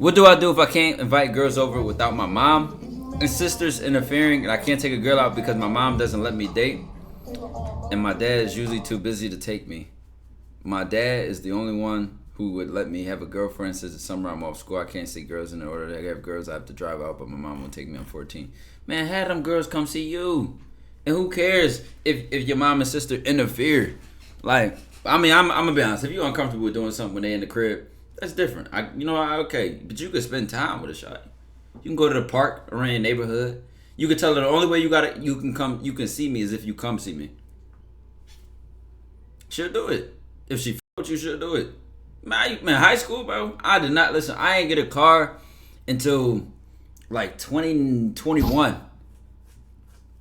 What do I do if I can't invite girls over without my mom and sisters interfering, and I can't take a girl out because my mom doesn't let me date, and my dad is usually too busy to take me? My dad is the only one who would let me have a girlfriend since the summer I'm off school. I can't see girls, in order to have girls I have to drive out, but my mom won't take me. I'm 14. Man, have them girls come see you. And who cares if your mom and sister interfere? Like, I mean, I'm gonna be honest. If you're uncomfortable with doing something when they in the crib, that's different. Okay, but you could spend time with a shot. You can go to the park around your neighborhood. You can tell her the only way you can see me is if you come see me. She'll do it. If she with you, she'll do it. Man, high school, bro. I did not listen. I ain't get a car until like 2021.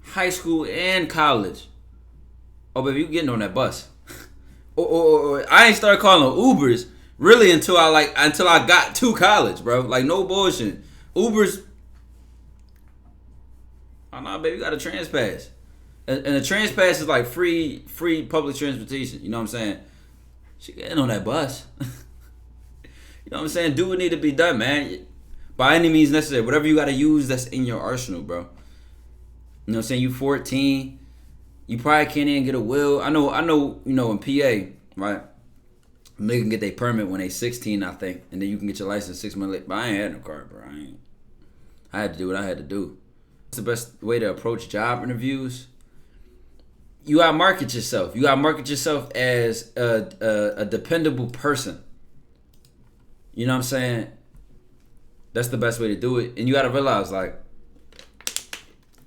High school and college. Oh, baby, you getting on that bus? or I ain't started calling Ubers really until I got to college, bro. Like, no bullshit. Ubers. Oh no, baby, you got a trans pass, and a trans pass is like free public transportation. You know what I'm saying? She getting on that bus. You know what I'm saying? Do what need to be done, man. By any means necessary. Whatever you got to use that's in your arsenal, bro. You know what I'm saying? You 14. You probably can't even get a will. I know, in PA, right? They can get their permit when they 16, I think. And then you can get your license 6 months later. But I ain't had no car, bro. I had to do what I had to do. What's the best way to approach job interviews? You gotta market yourself. You gotta market yourself as a dependable person. You know what I'm saying? That's the best way to do it. And you gotta realize, like,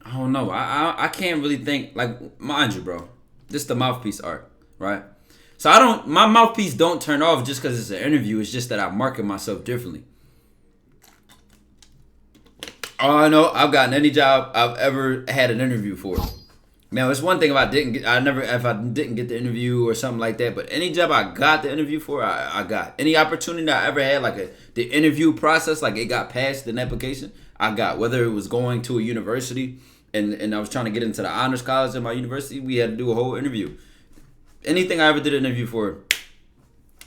I don't know. I can't really think, like, mind you, bro. This is the mouthpiece art, right? So my mouthpiece don't turn off just because it's an interview. It's just that I market myself differently. All I know, I've gotten any job I've ever had an interview for. Now, it's one thing if I didn't get the interview or something like that, but any job I got the interview for, I got. Any opportunity I ever had, like the interview process, like it got passed an application, I got. Whether it was going to a university and I was trying to get into the honors college at my university, we had to do a whole interview. Anything I ever did an interview for,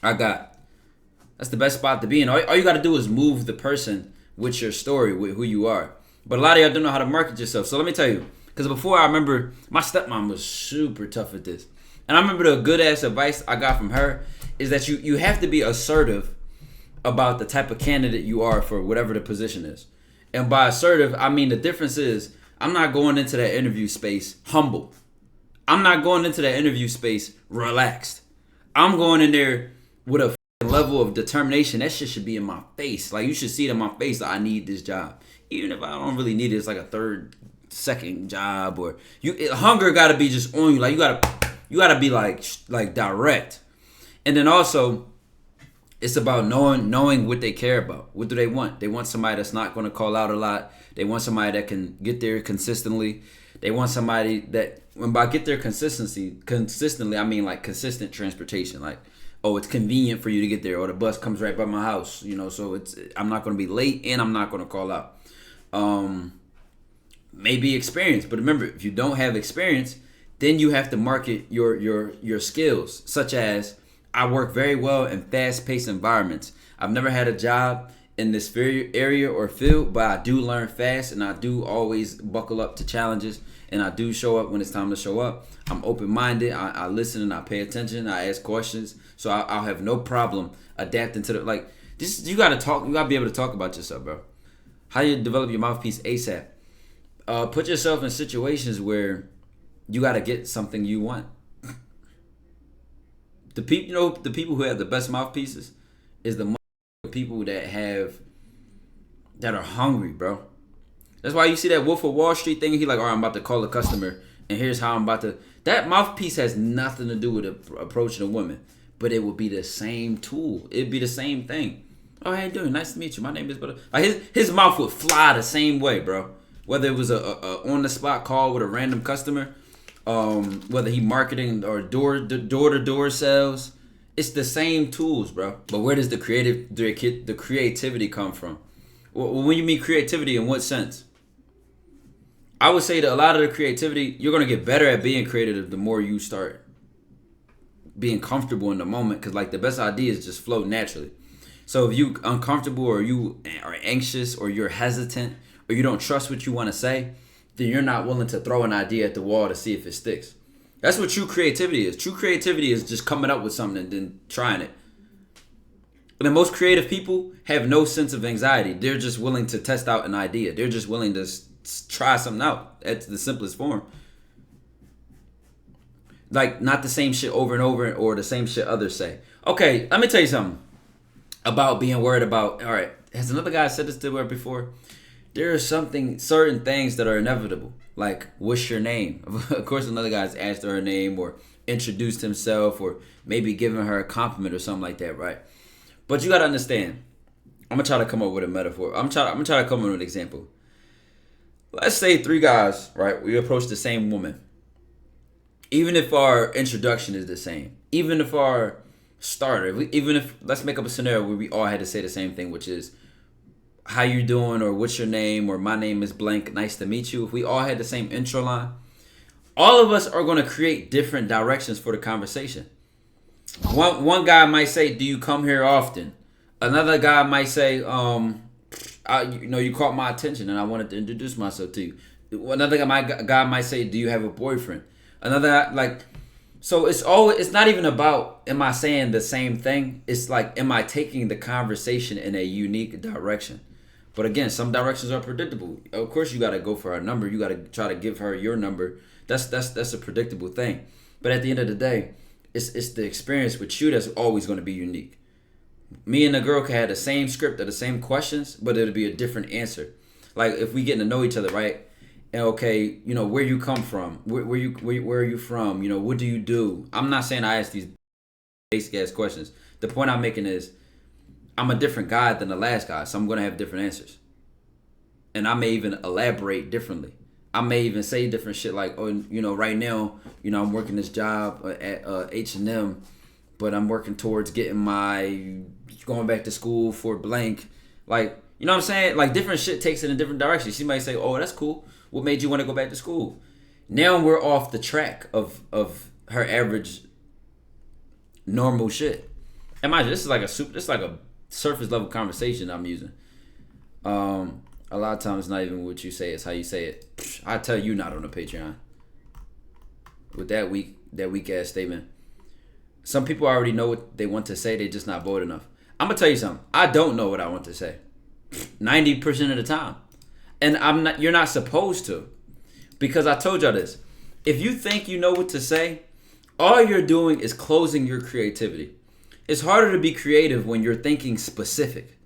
I got. That's the best spot to be in. All you got to do is move the person with your story, with who you are. But a lot of y'all don't know how to market yourself. So let me tell you. Because before, I remember my stepmom was super tough at this. And I remember the good ass advice I got from her is that you have to be assertive about the type of candidate you are for whatever the position is. And by assertive, I mean the difference is I'm not going into that interview space humble. I'm not going into that interview space relaxed. I'm going in there with a level of determination. That shit should be in my face. Like, you should see it in my face that I need this job. Even if I don't really need it, it's like a second job, or hunger got to be just on you. Like, you gotta be like direct. And then also, it's about knowing what they care about. What do they want? They want somebody that's not going to call out a lot. They want somebody that can get there consistently. They want somebody that, when by get there consistently, I mean like consistent transportation. Like, oh, it's convenient for you to get there, or the bus comes right by my house. So I'm not going to be late and I'm not going to call out. Maybe experience, but remember, if you don't have experience, then you have to market your skills, such as I work very well in fast-paced environments. I've never had a job in this area or field, but I do learn fast, and I do always buckle up to challenges, and I do show up when it's time to show up. I'm open-minded. I listen and I pay attention. I ask questions, so I'll have no problem adapting to this. You gotta talk. You gotta be able to talk about yourself, bro. How you develop your mouthpiece ASAP? Put yourself in situations where you got to get something you want. The people who have the best mouthpieces is the people that are hungry, bro. That's why you see that Wolf of Wall Street thing. He like, all right, I'm about to call a customer, and here's how I'm about to. That mouthpiece has nothing to do with approaching a woman, but it would be the same tool. It'd be the same thing. Oh, how you doing? Nice to meet you. My name is. Like his mouth would fly the same way, bro. Whether it was a on the spot call with a random customer, whether he marketing or door to door sales, it's the same tools, bro. But where does the creativity come from? Well, when you mean creativity, in what sense? I would say that a lot of the creativity, you're gonna get better at being creative the more you start being comfortable in the moment, because like the best ideas just flow naturally. So if you uncomfortable or you are anxious or you're hesitant or you don't trust what you want to say, then you're not willing to throw an idea at the wall to see if it sticks. That's what true creativity is. True creativity is just coming up with something and then trying it. And the most creative people have no sense of anxiety. They're just willing to test out an idea. They're just willing to try something out. That's the simplest form. Like, not the same shit over and over or the same shit others say. Okay, let me tell you something about being worried about. All right, has another guy said this to her before? There are certain things that are inevitable. Like, what's your name? Of course, another guy's asked her name or introduced himself or maybe given her a compliment or something like that, right? But you got to understand, I'm going to try to come up with a metaphor. I'm going to try to come up with an example. Let's say 3 guys, right? We approach the same woman. Even if our introduction is the same. Even if our starter, let's make up a scenario where we all had to say the same thing, which is, how you doing, or what's your name, or my name is blank, nice to meet you. If we all had the same intro line, all of us are going to create different directions for the conversation. One guy might say, do you come here often? Another guy might say, you caught my attention and I wanted to introduce myself to you. Another guy might say, do you have a boyfriend? Another, so it's not even about, am I saying the same thing? It's like, am I taking the conversation in a unique direction? But again, some directions are predictable. Of course, you got to go for her number. You got to try to give her your number. That's a predictable thing. But at the end of the day, it's the experience with you that's always going to be unique. Me and the girl can have the same script or the same questions, but it'll be a different answer. Like, if we get to know each other, right? And okay, where you come from, where are you from? What do you do? I'm not saying I ask these basic ass questions. The point I'm making is, I'm a different guy than the last guy, so I'm gonna have different answers, and I may even elaborate differently. I may even say different shit like, oh, right now, I'm working this job at H&M, but I'm working towards getting going back to school for blank. Like, you know what I'm saying? Like, different shit takes it in different directions. She might say, oh, that's cool. What made you want to go back to school? Now we're off the track of her average normal shit. Imagine, this is like a surface level conversation I'm using. A lot of times it's not even what you say, it's how you say it. I tell you not on the Patreon. With that weak ass statement. Some people already know what they want to say, they just not bold enough. I'm gonna tell you something. I don't know what I want to say. 90% of the time. And you're not supposed to. Because I told y'all this. If you think you know what to say, all you're doing is closing your creativity. It's harder to be creative when you're thinking specific.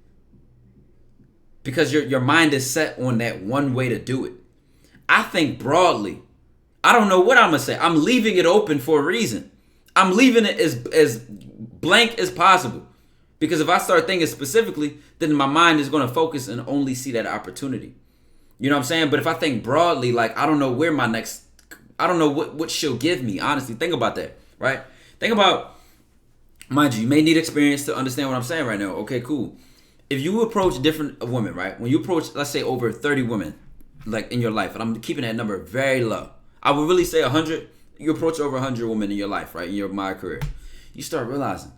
Because your mind is set on that one way to do it. I think broadly. I don't know what I'm going to say. I'm leaving it open for a reason. I'm leaving it as blank as possible. Because if I start thinking specifically, then my mind is going to focus and only see that opportunity. You know what I'm saying? But if I think broadly, like, I don't know where I don't know what she'll give me. Honestly, think about that, right? Think about, mind you may need experience to understand what I'm saying right now. Okay, cool. If you approach different women, right? When you approach, let's say, over 30 women, like, in your life, and I'm keeping that number very low. I would really say 100. You approach over 100 women in your life, right? In my career. You start realizing,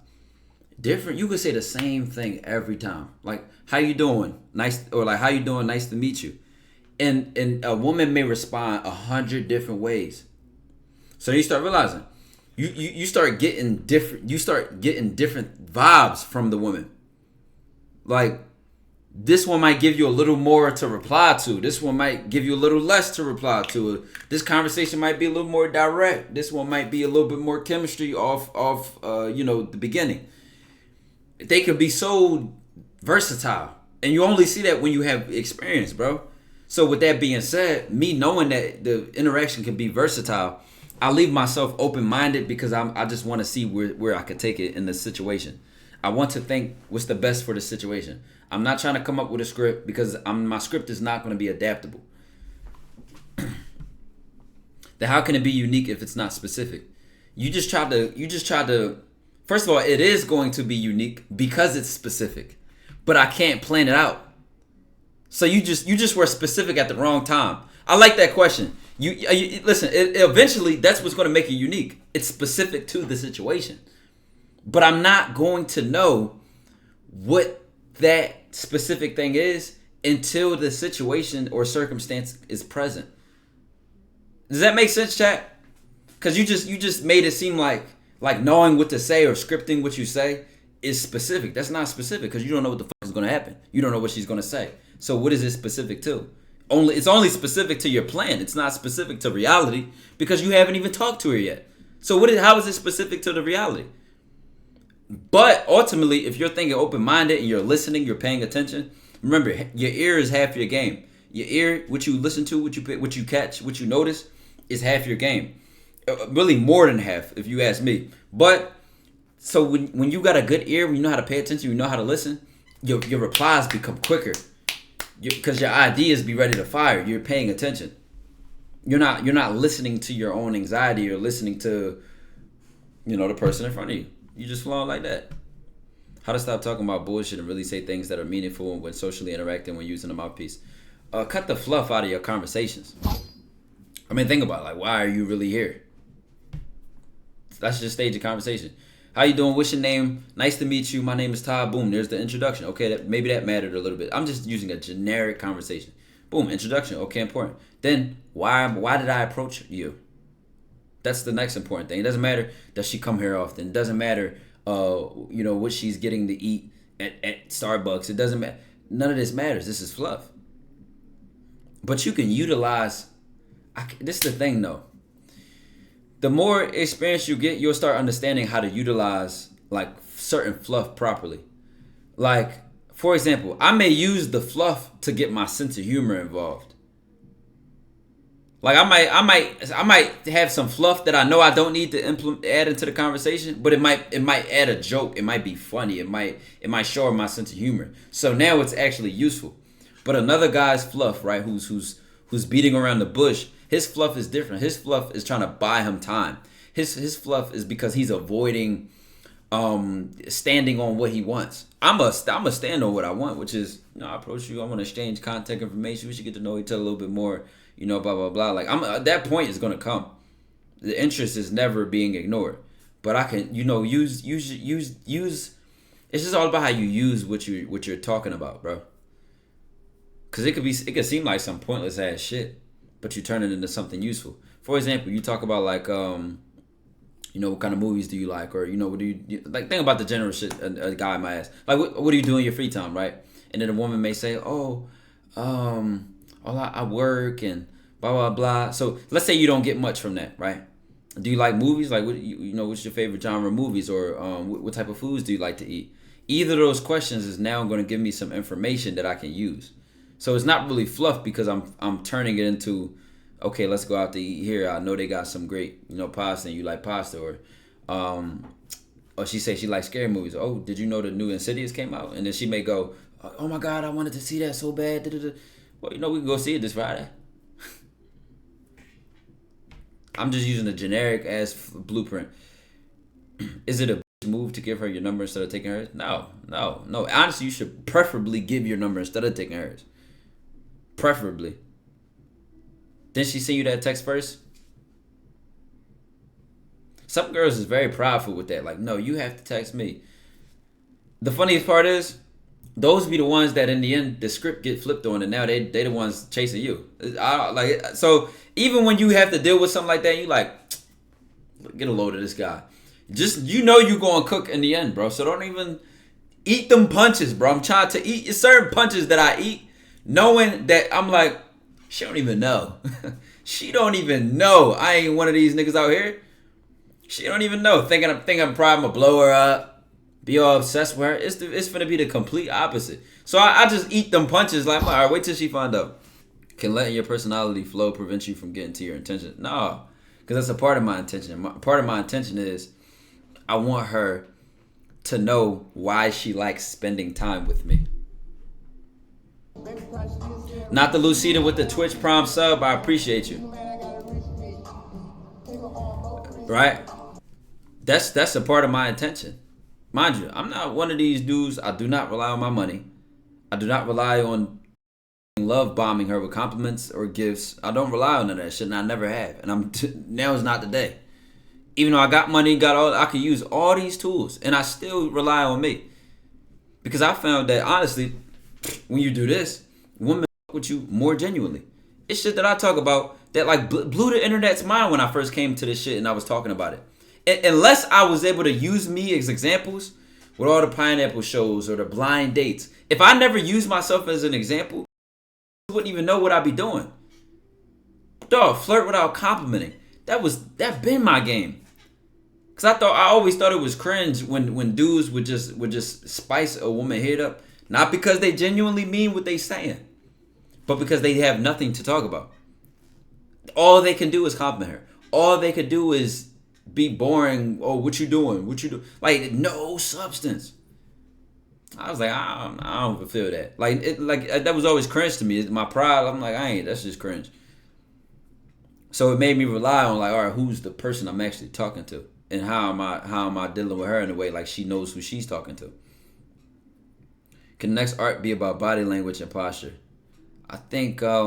you could say the same thing every time. Like, how you doing? Nice, or like, how you doing? Nice to meet you. And a woman may respond 100 different ways. So you start realizing, you start getting different vibes from the woman. Like, this one might give you a little more to reply to. This one might give you a little less to reply to. This conversation might be a little more direct. This one might be a little bit more chemistry off the beginning. They could be so versatile. And you only see that when you have experience, bro. So with that being said, me knowing that the interaction can be versatile, I leave myself open-minded because I just want to see where I could take it in the situation. I want to think what's the best for the situation. I'm not trying to come up with a script because my script is not going to be adaptable. Then how can it be unique if it's not specific? You just tried to. First of all, it is going to be unique because it's specific, but I can't plan it out. So you just were specific at the wrong time. I like that question. You listen. Eventually, that's what's going to make it unique. It's specific to the situation. But I'm not going to know what that specific thing is until the situation or circumstance is present. Does that make sense, chat? Because you just made it seem like knowing what to say or scripting what you say is specific. That's not specific because you don't know what the fuck is going to happen. You don't know what she's going to say. So what is it specific to? It's only specific to your plan. It's not specific to reality because you haven't even talked to her yet. So how is it specific to the reality? But ultimately, if you're thinking open-minded and you're listening, you're paying attention, remember, your ear is half your game. Your ear, what you listen to, what you catch, what you notice, is half your game. Really more than half, if you ask me. But so when you got a good ear, when you know how to pay attention, you know how to listen, your replies become quicker. Because your ideas be ready to fire. You're paying attention. You're not listening to your own anxiety. You're listening to, the person in front of you. You just flow like that. How to stop talking about bullshit and really say things that are meaningful when socially interacting when using a mouthpiece. Cut the fluff out of your conversations. I mean, think about it. Like, why are you really here? That's just stage of conversation. How you doing? What's your name? Nice to meet you. My name is Todd. Boom. There's the introduction. Okay, maybe that mattered a little bit. I'm just using a generic conversation. Boom. Introduction. Okay, important. Then why did I approach you? That's the next important thing. It doesn't matter does she come here often. It doesn't matter what she's getting to eat at Starbucks. It doesn't matter. None of this matters. This is fluff. But you can utilize. This is the thing though. The more experience you get, you'll start understanding how to utilize like certain fluff properly. Like, for example, I may use the fluff to get my sense of humor involved. Like I might have some fluff that I know I don't need to add into the conversation, but it might add a joke. It might be funny. It might show my sense of humor. So now it's actually useful. But another guy's fluff, right? Who's beating around the bush. His fluff is different. His fluff is trying to buy him time. His fluff is because he's avoiding standing on what he wants. I'm a stand on what I want, which is, I approach you. I want to exchange contact information. We should get to know each other a little bit more. Blah blah blah. Like that point is gonna come. The interest is never being ignored. But I can, use. It's just all about how you use what you're talking about, bro. Cause it could seem like some pointless ass shit, but you turn it into something useful. For example, you talk about like what kind of movies do you like, or what do you like? Think about the general shit a guy might ask. Like, what do you do in your free time, right? And then a woman may say, I work and blah blah blah. So let's say you don't get much from that, right? Do you like movies? Like, what's your favorite genre of movies, or what type of foods do you like to eat? Either of those questions is now going to give me some information that I can use. So it's not really fluff because I'm turning it into, okay, let's go out to eat here. I know they got some great, pasta, and you like pasta, or she say she likes scary movies. Oh, did you know the new Insidious came out? And then she may go, oh my God, I wanted to see that so bad. Well, we can go see it this Friday. I'm just using a generic ass blueprint. Is it a move to give her your number instead of taking hers? No. Honestly, you should preferably give your number instead of taking hers. Preferably. Didn't she send you that text first? Some girls is very prideful with that. Like, no, you have to text me. The funniest part is, those be the ones that in the end the script get flipped on, and now they the ones chasing you. So even when you have to deal with something like that, you like, get a load of this guy. Just you gonna cook in the end, bro. So don't even eat them punches, bro. I'm trying to eat certain punches that I eat, knowing that I'm like, she don't even know. She don't even know. I ain't one of these niggas out here. She don't even know. Thinking I'm probably gonna blow her up, be all obsessed with her. It's gonna be the complete opposite. So I just eat them punches like, all right, wait till she find out. Can letting your personality flow prevent you from getting to your intention? No, because that's a part of my intention. Part of my intention is I want her to know why she likes spending time with me. Not the Lucida with the Twitch Prime sub. I appreciate you. Right? That's a part of my intention. Mind you, I'm not one of these dudes. I do not rely on my money. I do not rely on love bombing her with compliments or gifts. I don't rely on that shit, and I never have. And now is not the day. Even though I got money, I could use all these tools, and I still rely on me. Because I found that honestly, when you do this, women fuck with you more genuinely. It's shit that I talk about that like blew the internet's mind when I first came to this shit and I was talking about it. Unless I was able to use me as examples with all the pineapple shows or the blind dates. If I never used myself as an example, I wouldn't even know what I'd be doing. Dog, flirt without complimenting. That been my game. Cause I always thought it was cringe when dudes would just spice a woman head up, not because they genuinely mean what they saying, but because they have nothing to talk about. All they can do is compliment her. All they could do is be boring. Oh, what you doing? What you do? Like no substance. I was like, I don't feel that. Like that was always cringe to me. It's my pride. I'm like, that's just cringe. So it made me rely on like, all right, who's the person I'm actually talking to, and how am I dealing with her in a way like she knows who she's talking to. Can the next art be about body language and posture? I think I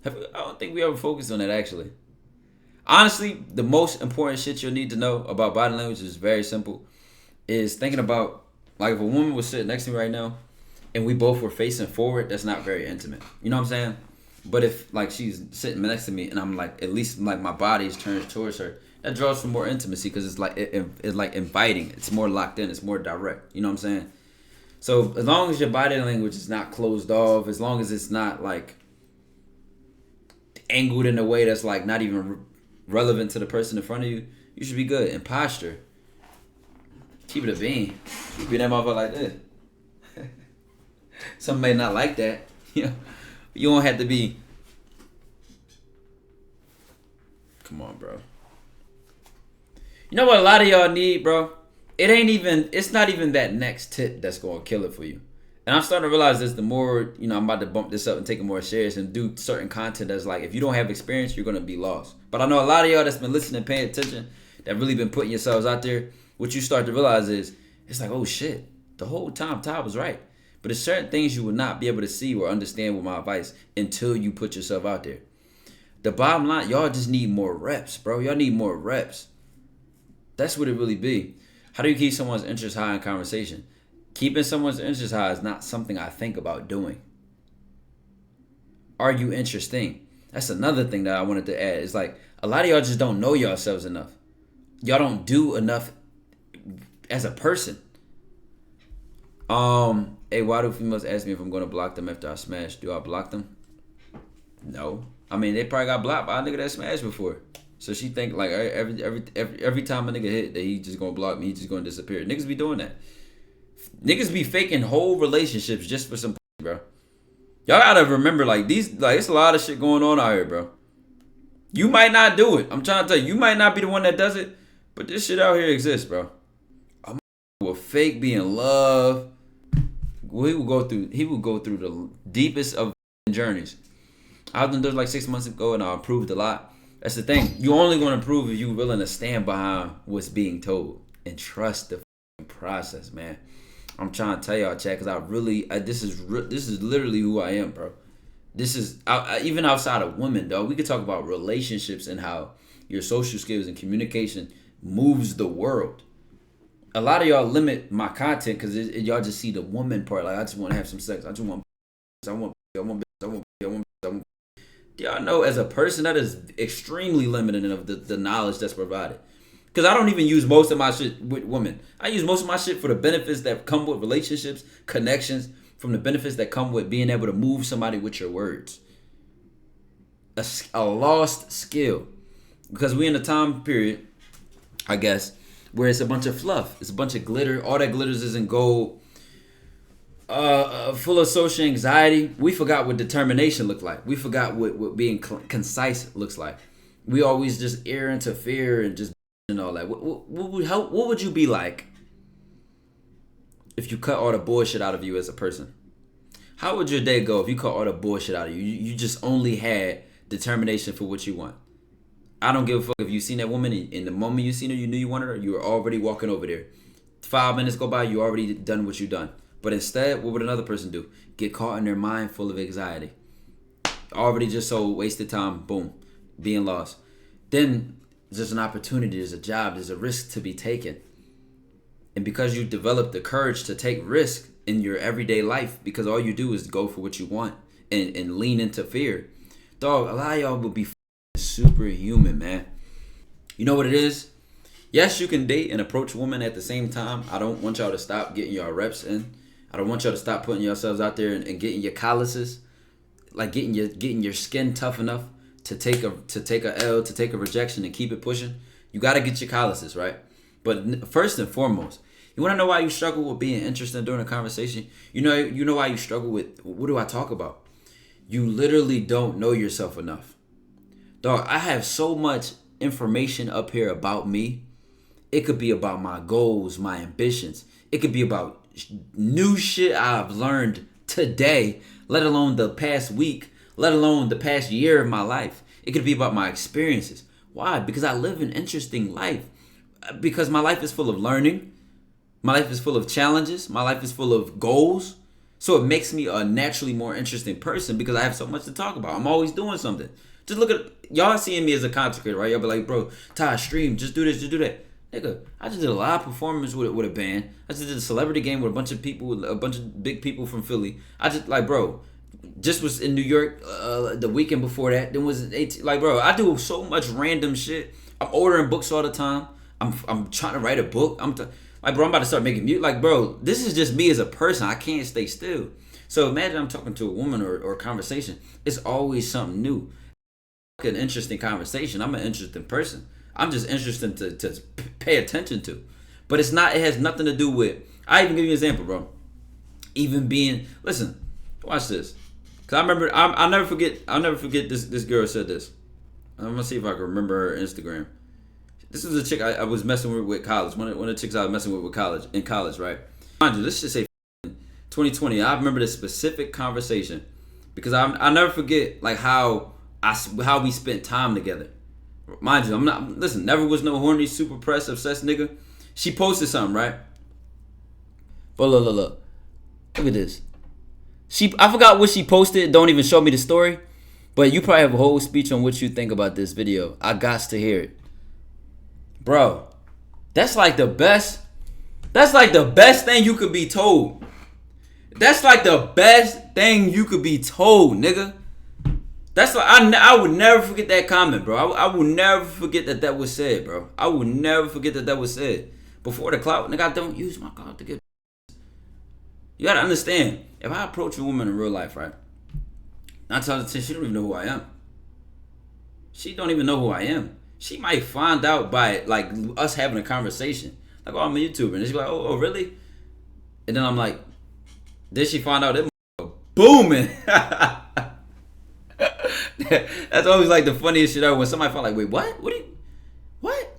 don't think we ever focused on that actually. Honestly, the most important shit you'll need to know about body language is very simple. Is thinking about like if a woman was sitting next to me right now, and we both were facing forward, that's not very intimate. You know what I'm saying? But if like she's sitting next to me and I'm like at least like my body is turned towards her, that draws for more intimacy because it's like it's like inviting. It's more locked in. It's more direct. You know what I'm saying? So as long as your body language is not closed off, as long as it's not like angled in a way that's like not even relevant to the person in front of you, you should be good. And posture, keep it a bean. Be that motherfucker like this. Some may not like that. You don't have to be. Come on, bro. You know what a lot of y'all need, bro? It's not even that next tip that's gonna kill it for you. And I'm starting to realize this the more, I'm about to bump this up and take it more serious and do certain content that's like, if you don't have experience, you're gonna be lost. But I know a lot of y'all that's been listening, paying attention, that really been putting yourselves out there, what you start to realize is, it's like, oh shit, the whole time Ty was right. But there's certain things you will not be able to see or understand with my advice until you put yourself out there. The bottom line, y'all just need more reps, bro. Y'all need more reps. That's what it really be. How do you keep someone's interest high in conversation? Keeping someone's interest high is not something I think about doing. Are you interesting? That's another thing that I wanted to add. It's like, a lot of y'all just don't know yourselves enough. Y'all don't do enough as a person. Hey, why do females ask me if I'm going to block them after I smash? Do I block them? No. I mean, they probably got blocked by a nigga that smashed before. So she think like every time a nigga hit that he just gonna block me, he just gonna disappear. Niggas be doing that. Niggas be faking whole relationships just for some bro. Y'all gotta remember it's a lot of shit going on out here, bro. You might not do it. I'm trying to tell you, you might not be the one that does it, but this shit out here exists, bro. A will fake be in love. He will go through the deepest of journeys. I was there like 6 months ago and I improved a lot. That's the thing. You only going to improve if you're willing to stand behind what's being told and trust the process, man. I'm trying to tell y'all, chat, because this is literally who I am, bro. This is even outside of women, dog. We could talk about relationships and how your social skills and communication moves the world. A lot of y'all limit my content because y'all just see the woman part. Like, I just want to have some sex. I want. Y'all know as a person that is extremely limited of the knowledge that's provided. Because I don't even use most of my shit with women. I use most of my shit for the benefits that come with relationships, connections, from the benefits that come with being able to move somebody with your words. A lost skill. Because we in a time period, I guess, where it's a bunch of fluff. It's a bunch of glitter. All that glitters is in gold. Full of social anxiety. We forgot what determination looked like. We forgot what being concise looks like. We always just err into fear and just and all that. What would you be like if you cut all the bullshit out of you as a person? How would your day go if you cut all the bullshit out of you? You just only had determination for what you want. I don't give a fuck if you seen that woman in the moment you seen her, you knew you wanted her, you were already walking over there. 5 minutes go by, you already done what you done. But instead, what would another person do? Get caught in their mind full of anxiety. Already just so wasted time, boom, being lost. Then there's an opportunity, there's a job, there's a risk to be taken. And because you developed the courage to take risk in your everyday life because all you do is go for what you want and lean into fear. Dog, a lot of y'all will be superhuman, man. You know what it is? Yes, you can date and approach women at the same time. I don't want y'all to stop getting your reps in. I don't want y'all to stop putting yourselves out there and getting your calluses, like getting your skin tough enough to take a L, to take a rejection and keep it pushing. You got to get your calluses, right? But first and foremost, you want to know why you struggle with being interested during a conversation? You know why you struggle with, what do I talk about? You literally don't know yourself enough. Dog, I have so much information up here about me. It could be about my goals, my ambitions. It could be about new shit I've learned today, let alone the past week, let alone the past year of my life. It could be about my experiences. Why? Because I live an interesting life. Because my life is full of learning. My life is full of challenges. My life is full of goals. So it makes me a naturally more interesting person because I have so much to talk about. I'm always doing something. Just look at, y'all seeing me as a content creator, right? Y'all be like, bro, Ty, stream, just do this, just do that. Nigga, I just did a live performance with a band. I just did a celebrity game with a bunch of people, a bunch of big people from Philly. I just, like, bro, just was in New York the weekend before that. Then was 18, like, bro, I do so much random shit. I'm ordering books all the time. I'm trying to write a book. Like, bro, I'm about to start making music. Like, bro, this is just me as a person. I can't stay still. So imagine I'm talking to a woman or a conversation. It's always something new. An interesting conversation. I'm an interesting person. I'm just interested to pay attention to. But it's not, it has nothing to do with, I even give you an example, bro. Even being, listen, watch this. Cause I remember, I'll never forget this girl said this. I'm gonna see if I can remember her Instagram. This is a chick I was messing with college. One of the chicks I was messing with in college, right? Mind you, let's just say 2020. I remember this specific conversation because I'll never forget like how we spent time together. Mind you, listen, never was no horny, super press, obsessed nigga. She posted something, right? But look at this. I forgot what she posted. Don't even show me the story. But you probably have a whole speech on what you think about this video. I got to hear it. Bro, that's like the best thing you could be told. That's like the best thing you could be told, nigga. That's like, I would never forget that comment, bro. I will never forget that was said, bro. I will never forget that was said. Before the clout, nigga, I don't use my clout to get. You gotta understand, if I approach a woman in real life, right? 9 times out of 10, she don't even know who I am. She don't even know who I am. She might find out by like us having a conversation. Like, oh, I'm a YouTuber. And she's like, oh, really? And then I'm like, did she find out that booming? That's always like the funniest shit ever when somebody find like, wait, what? What?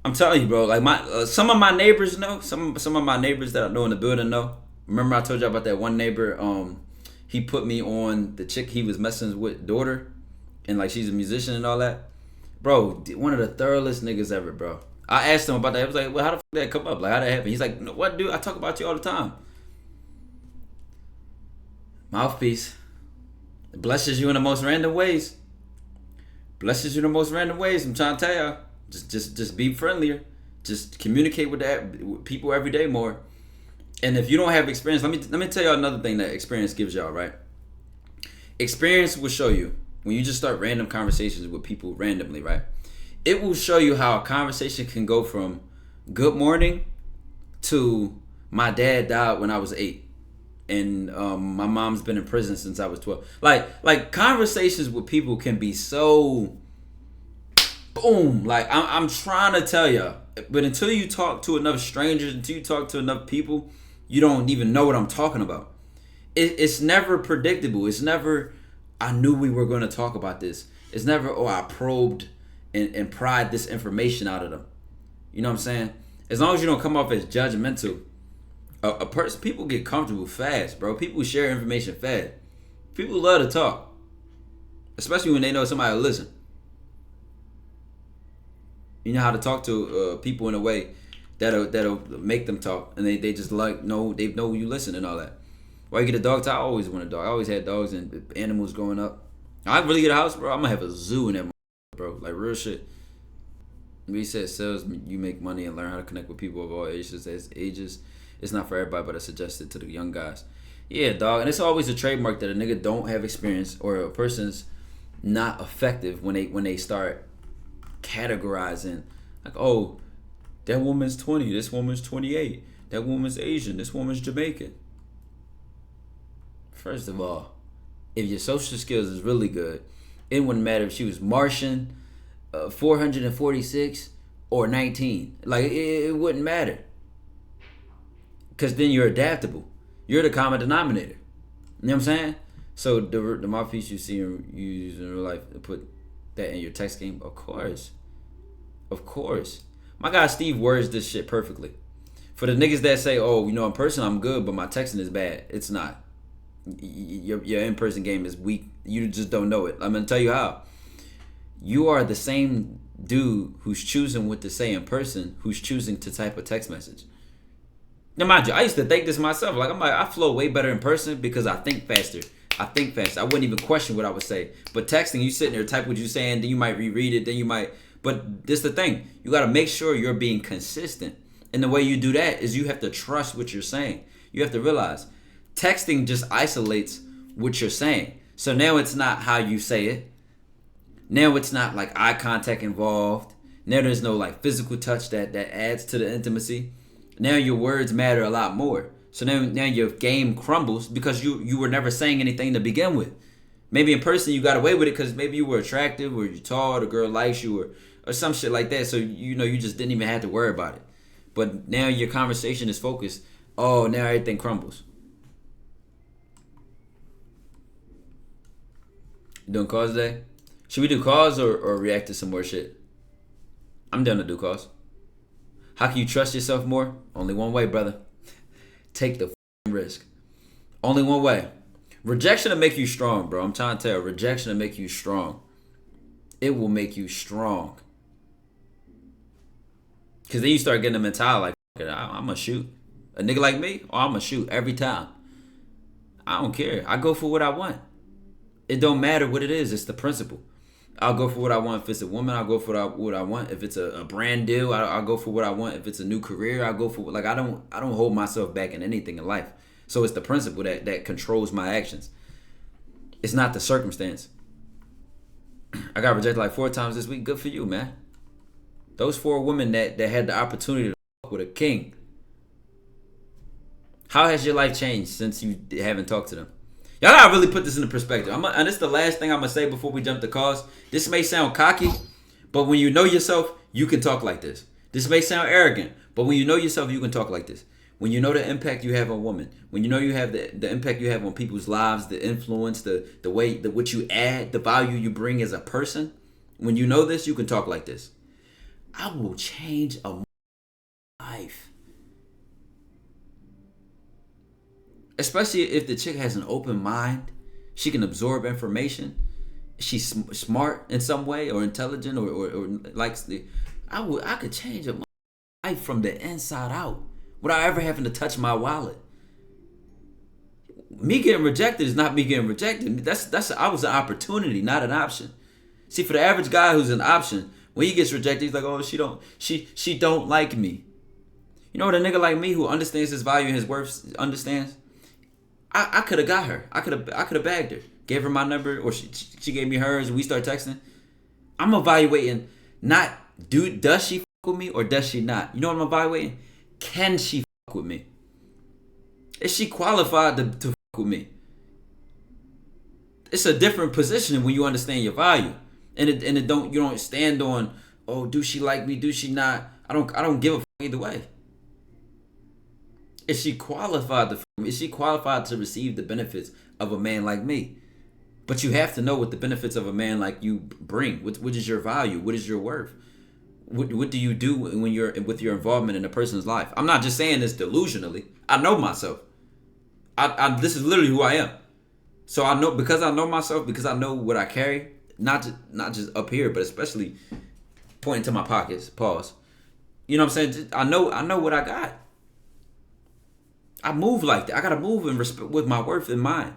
I'm telling you, bro. Like some of my neighbors know. Some of my neighbors that I know in the building know. Remember I told you about that one neighbor? He put me on the chick he was messing with daughter, and like she's a musician and all that. Bro, one of the thoroughest niggas ever, bro. I asked him about that. I was like, well, how the fuck did that come up? Like, how did that happen? He's like, no, what, dude? I talk about you all the time. Mouthpiece. It blesses you in the most random ways. Blesses you in the most random ways. I'm trying to tell y'all. Just be friendlier. Just communicate with people every day more. And if you don't have experience, let me tell y'all another thing that experience gives y'all, right? Experience will show you when you just start random conversations with people randomly, right? It will show you how a conversation can go from good morning to my dad died when I was 8. And my mom's been in prison since I was 12. Like conversations with people can be so boom. Like I'm trying to tell y'all. But until you talk to enough strangers, until you talk to enough people, you don't even know what I'm talking about. It's never predictable. It's never, I knew we were going to talk about this. It's never, oh, I probed and pried this information out of them. You know what I'm saying? As long as you don't come off as judgmental, a person, people get comfortable fast, bro. People share information fast. People love to talk, especially when they know somebody will listen. You know how to talk to people in a way that'll make them talk, and they just like know you listen and all that. Why you get a dog? I always want a dog. I always had dogs and animals growing up. I really get a house, bro. I'm gonna have a zoo in that, bro. Like real shit. We said sales, you make money and learn how to connect with people of all ages. It's not for everybody, but I suggest it to the young guys. Yeah, dog, and it's always a trademark that a nigga don't have experience or a person's not effective when they start categorizing like, oh, that woman's 20, this woman's 28, that woman's Asian, this woman's Jamaican. First of all, if your social skills is really good, it wouldn't matter if she was Martian, 446, or 19. Like, it wouldn't matter. Because then you're adaptable. You're the common denominator. You know what I'm saying? So the mouthpiece you see you use in real life, put that in your text game? Of course. Of course. My guy Steve words this shit perfectly. For the niggas that say, oh, you know, in person I'm good, but my texting is bad. It's not. Your in-person game is weak. You just don't know it. I'm going to tell you how. You are the same dude who's choosing what to say in person, who's choosing to type a text message. Now, mind you, I used to think this myself. Like, I flow way better in person because I think faster. I wouldn't even question what I would say. But texting, you sitting there, type what you're saying, then you might reread it, then you might. But this the thing. You got to make sure you're being consistent. And the way you do that is you have to trust what you're saying. You have to realize texting just isolates what you're saying. So now it's not how you say it. Now it's not like eye contact involved. Now there's no like physical touch that adds to the intimacy. Now your words matter a lot more. So now your game crumbles because you were never saying anything to begin with. Maybe in person you got away with it because maybe you were attractive or you're tall, the girl likes you or some shit like that. So you just didn't even have to worry about it. But now your conversation is focused. Oh, now everything crumbles. Doing calls today? Should we do calls or react to some more shit? I'm down to do calls. How can you trust yourself more? Only one way, brother. Take the risk. Only one way. Rejection will make you strong, bro. I'm trying to tell you. Rejection will make you strong. It will make you strong. Because then you start getting a mentality like, I'm going to shoot. A nigga like me, I'm going to shoot every time. I don't care. I go for what I want. It don't matter what it is. It's the principle. I'll go for what I want. If it's a woman, I'll go for what I want. If it's a brand deal, I'll go for what I want. If it's a new career, I'll go for like I don't hold myself back in anything in life. So it's the principle that controls my actions. It's not the circumstance. I got rejected like 4 times this week. Good for you, man. Those 4 women that had the opportunity to fuck with a king. How has your life changed since you haven't talked to them? Y'all gotta really put this into perspective. And this is the last thing I'm gonna say before we jump to calls. This may sound cocky, but when you know yourself, you can talk like this. This may sound arrogant, but when you know yourself, you can talk like this. When you know the impact you have on women, when you know you have the impact you have on people's lives, the influence, the way, what you add, the value you bring as a person, when you know this, you can talk like this. I will change a life. Especially if the chick has an open mind, she can absorb information, she's smart in some way or intelligent or likes the. I could change a life from the inside out without ever having to touch my wallet. Me getting rejected is not me getting rejected. I was an opportunity, not an option. See, for the average guy who's an option, when he gets rejected, he's like, oh, she don't like me. You know what a nigga like me who understands his value and his worth understands? I could have got her. I could have bagged her. Gave her my number, or she gave me hers, and we start texting. I'm evaluating not does she fuck with me or does she not? You know what I'm evaluating? Can she fuck with me? Is she qualified to fuck with me? It's a different position when you understand your value, and you don't stand on, oh, do she like me? Do she not? I don't give a fuck either way. Is she qualified to receive the benefits of a man like me? But you have to know what the benefits of a man like you bring. What is your value? What is your worth? What do you do when you're with your involvement in a person's life? I'm not just saying this delusionally. I know myself. This is literally who I am. So I know, because I know myself, because I know what I carry. Not just up here, but especially pointing to my pockets. Pause. You know what I'm saying? I know what I got. I move like that. I gotta move in respect with my worth in mind.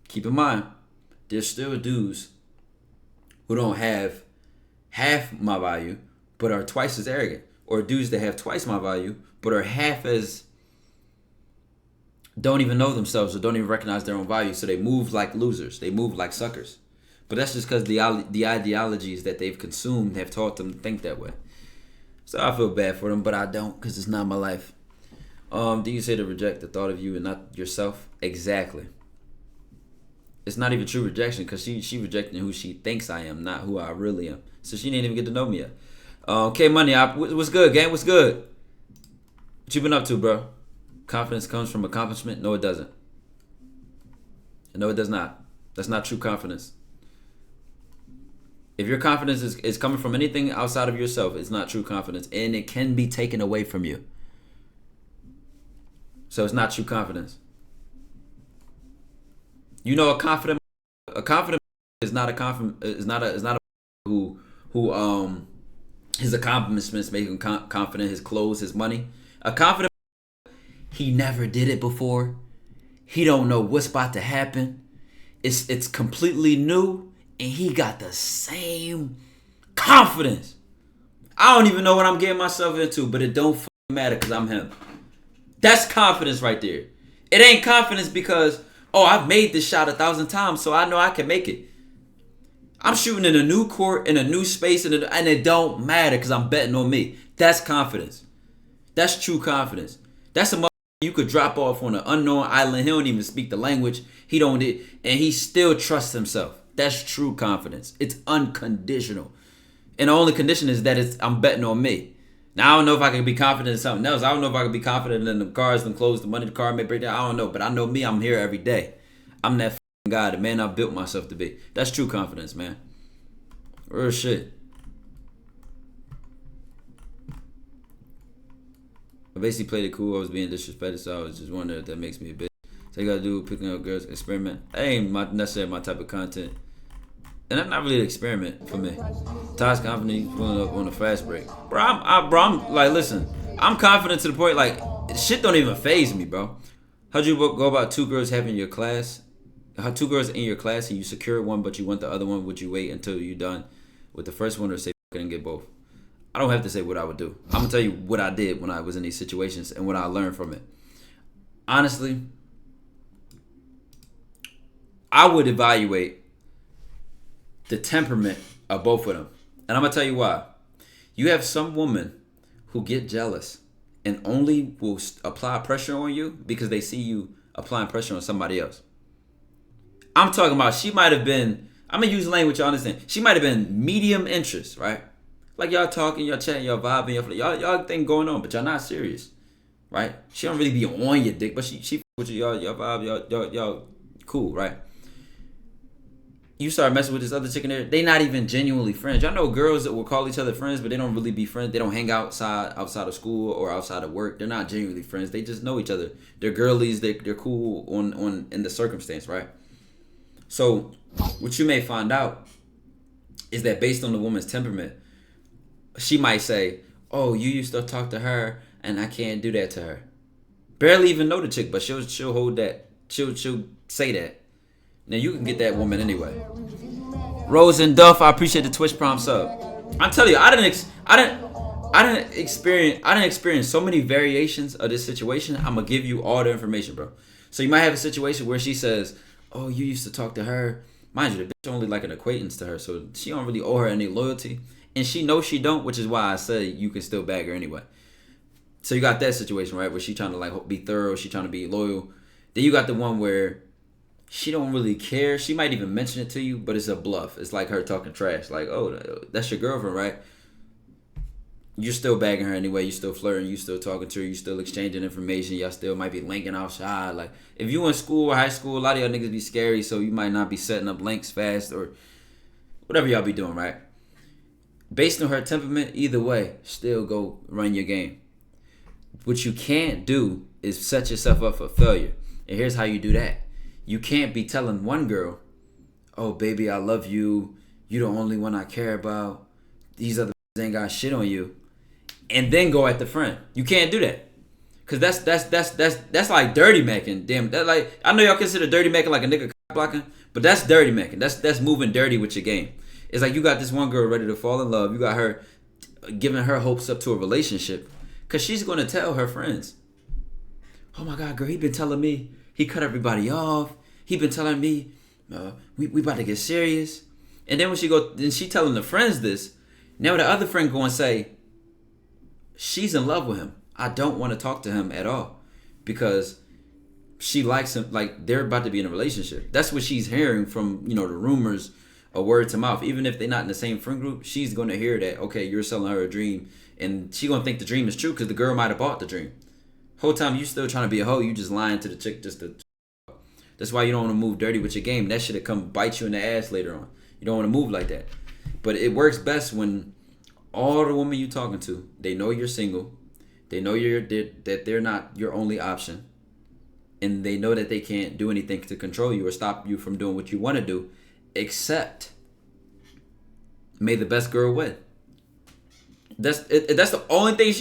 Keep in mind, there's still dudes who don't have half my value, but are twice as arrogant, or dudes that have twice my value, but are half as don't even know themselves or don't even recognize their own value. So they move like losers. They move like suckers. But that's just because the ideologies that they've consumed have taught them to think that way. So I feel bad for them, but I don't because it's not my life. Do you say to reject the thought of you and not yourself? Exactly. It's not even true rejection because she rejecting who she thinks I am, not who I really am. So she didn't even get to know me yet. Okay, money. What's good, gang? What's good? What you been up to, bro? Confidence comes from accomplishment? No, it doesn't. No, it does not. That's not true confidence. If your confidence is coming from anything outside of yourself, it's not true confidence. And it can be taken away from you. So it's not true confidence. You know, a confident is not a confident is not a who his accomplishments make him confident. His clothes, his money. A confident, he never did it before. He don't know what's about to happen. It's completely new, and he got the same confidence. I don't even know what I'm getting myself into, but it don't fucking matter because I'm him. That's confidence right there. It ain't confidence because, oh, I've made this shot 1,000 times, so I know I can make it. I'm shooting in a new court, in a new space, and it don't matter because I'm betting on me. That's confidence. That's true confidence. That's a motherfucker you could drop off on an unknown island. He don't even speak the language. And he still trusts himself. That's true confidence. It's unconditional. And the only condition is that I'm betting on me. Now, I don't know if I can be confident in something else. I don't know if I can be confident in the cars, the clothes, the money, the car may break down. I don't know. But I know me, I'm here every day. I'm that guy, the man I built myself to be. That's true confidence, man. Real shit. I basically played it cool. I was being disrespected, so I was just wondering if that makes me a bitch. So you gotta do picking up girls, experiment. That ain't necessarily my type of content. And that's not really an experiment for me. Todd's confident pulling up on a fast break. Bro, I'm like, listen, I'm confident to the point, like, shit don't even faze me, bro. How'd you go about two girls having your class? How two girls in your class and you secured one, but you want the other one? Would you wait until you're done with the first one or say fuck it and get both? I don't have to say what I would do. I'm gonna tell you what I did when I was in these situations and what I learned from it. Honestly, I would evaluate the temperament of both of them. And I'm gonna tell you why. You have some women who get jealous and only will apply pressure on you because they see you applying pressure on somebody else. I'm talking about she might have been, I'm gonna use language you understand. She might have been medium interest, right? Like y'all talking, y'all chatting, y'all vibing, y'all thing going on, but y'all not serious, right? She don't really be on your dick, but she with you, y'all vibe, y'all cool, right? You start messing with this other chick in there, they not even genuinely friends. Y'all know girls that will call each other friends, but they don't really be friends. They don't hang outside of school or outside of work. They're not genuinely friends. They just know each other. They're girlies. They're cool on in the circumstance, right? So what you may find out is that based on the woman's temperament, she might say, "Oh, you used to talk to her, and I can't do that to her." Barely even know the chick, but she'll hold that. She'll say that. Now you can get that woman anyway. Rose and Duff, I appreciate the Twitch Prime sub. I'm telling you, I didn't experience so many variations of this situation. I'm gonna give you all the information, bro. So you might have a situation where she says, "Oh, you used to talk to her." Mind you, the bitch only like an acquaintance to her, so she don't really owe her any loyalty. And she knows she don't, which is why I say you can still bag her anyway. So you got that situation, right, where she trying to like be thorough, she trying to be loyal. Then you got the one where she don't really care. She might even mention it to you, but it's a bluff. It's like her talking trash. Like, oh, that's your girlfriend, right? You're still bagging her anyway. You still flirting. You still talking to her. You still exchanging information. Y'all still might be linking outside. Like, if you in school or high school, a lot of y'all niggas be scary, so you might not be setting up links fast or whatever y'all be doing, right? Based on her temperament, either way, still go run your game. What you can't do is set yourself up for failure. And here's how you do that. You can't be telling one girl, "Oh, baby, I love you. You the only one I care about. These other ain't got shit on you." And then go at the friend. You can't do that. Cause that's like dirty macking. Damn, that like I know y'all consider dirty macking like a nigga blocking, but that's dirty macking. That's moving dirty with your game. It's like you got this one girl ready to fall in love. You got her giving her hopes up to a relationship. Cause she's gonna tell her friends, oh my God, girl, he been telling me he cut everybody off. He been telling me we about to get serious. And then when she telling the friends this. Now the other friend go and say, she's in love with him. I don't want to talk to him at all because she likes him. Like, they're about to be in a relationship. That's what she's hearing from, the rumors, a word to mouth. Even if they're not in the same friend group, she's going to hear that, okay, you're selling her a dream. And she going to think the dream is true because the girl might have bought the dream. Whole time you still trying to be a hoe, you just lying to the chick just to. That's why you don't want to move dirty with your game. That shit'll come bite you in the ass later on. You don't want to move like that. But it works best when all the women you talking to, they know you're single. They know that they're not your only option. And they know that they can't do anything to control you or stop you from doing what you want to do, except may the best girl win. That's the only thing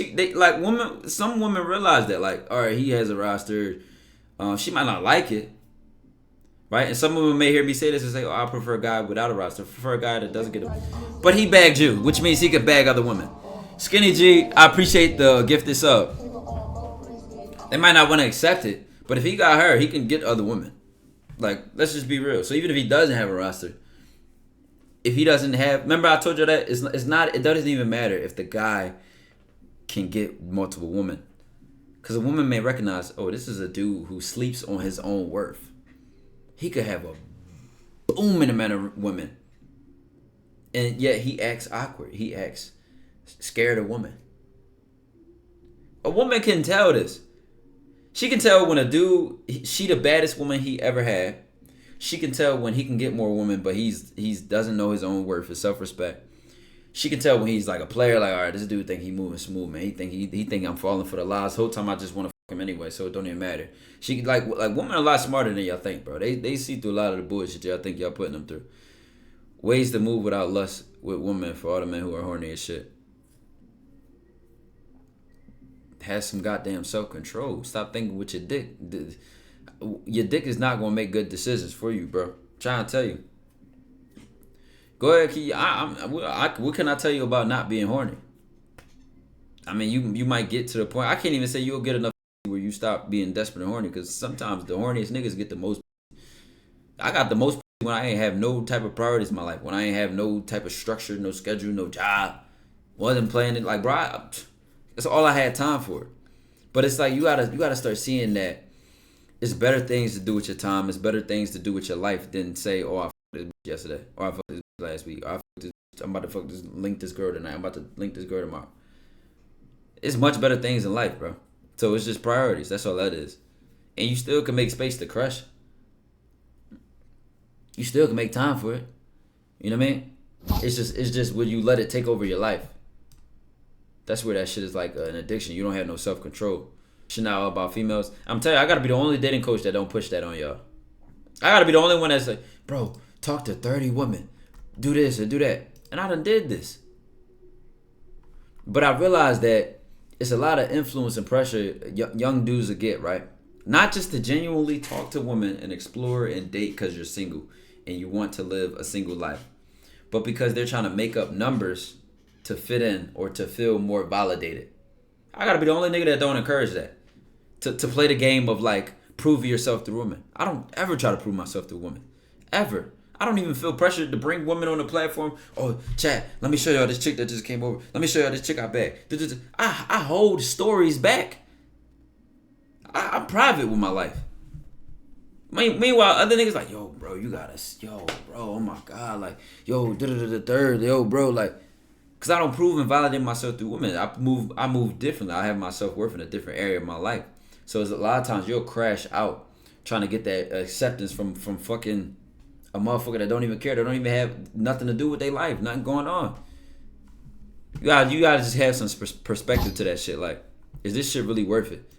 some women realize that, like, all right, he has a roster. She might not like it. Right? And some women may hear me say this and say, oh, I prefer a guy without a roster. I prefer a guy that doesn't get a... But he bagged you, which means he could bag other women. Skinny G, I appreciate the gifted sub. They might not want to accept it, but if he got her, he can get other women. Like, let's just be real. So even if he doesn't have a roster, if he doesn't have... Remember I told you that? It doesn't even matter if the guy can get multiple women. Because a woman may recognize, oh, this is a dude who sleeps on his own worth. He could have a booming amount of women. And yet he acts awkward. He acts scared of women. A woman can tell this. She can tell when a dude, she the baddest woman he ever had. She can tell when he can get more women, but he's doesn't know his own worth, his self-respect. She can tell when he's like a player, like, all right, this dude think he moving smooth, man. He think I'm falling for the lies. Whole time I just want to fuck him anyway, so it don't even matter. She like women are a lot smarter than y'all think, bro. They see through a lot of the bullshit y'all think y'all putting them through. Ways to move without lust with women for all the men who are horny as shit. Have some goddamn self-control. Stop thinking with your dick. Your dick is not gonna make good decisions for you, bro. I'm trying to tell you. Go ahead, Key. What can I tell you about not being horny? I mean, you might get to the point. I can't even say you'll get enough where you stop being desperate and horny, because sometimes the horniest niggas get the most. I got the most when I ain't have no type of priorities in my life. When I ain't have no type of structure, no schedule, no job. Wasn't playing it like, bro. That's all I had time for. But it's like you gotta start seeing that it's better things to do with your time. It's better things to do with your life than say, oh, I fucked this bitch yesterday, or I fucked this bitch last week, or I'm about to link this girl tonight. I'm about to link this girl tomorrow. It's much better things in life, bro. So it's just priorities. That's all that is. And you still can make space to crush. You still can make time for it. You know what I mean? It's just when you let it take over your life. That's where that shit is like an addiction. You don't have no self-control. Shit not all about females. I'm telling you, I gotta be the only dating coach that don't push that on y'all. I gotta be the only one that's like, bro, talk to 30 women. Do this and do that. And I done did this. But I realized that it's a lot of influence and pressure young dudes will get, right? Not just to genuinely talk to women and explore and date because you're single and you want to live a single life, but because they're trying to make up numbers to fit in or to feel more validated. I gotta be the only nigga that don't encourage that. To play the game of like, prove yourself through women. I don't ever try to prove myself through women. Ever. I don't even feel pressured to bring women on the platform. Oh, chat, let me show y'all this chick that just came over. Let me show y'all this chick I bagged. I hold stories back. I'm private with my life. Meanwhile, other niggas like, yo, bro, oh my God, like, yo, third, yo, bro, like, because I don't prove and validate myself through women. I move differently. I have my self-worth in a different area of my life. So it's a lot of times you'll crash out trying to get that acceptance from fucking a motherfucker that don't even care. They don't even have nothing to do with their life. Nothing going on. You gotta just have some perspective to that shit. Like, is this shit really worth it?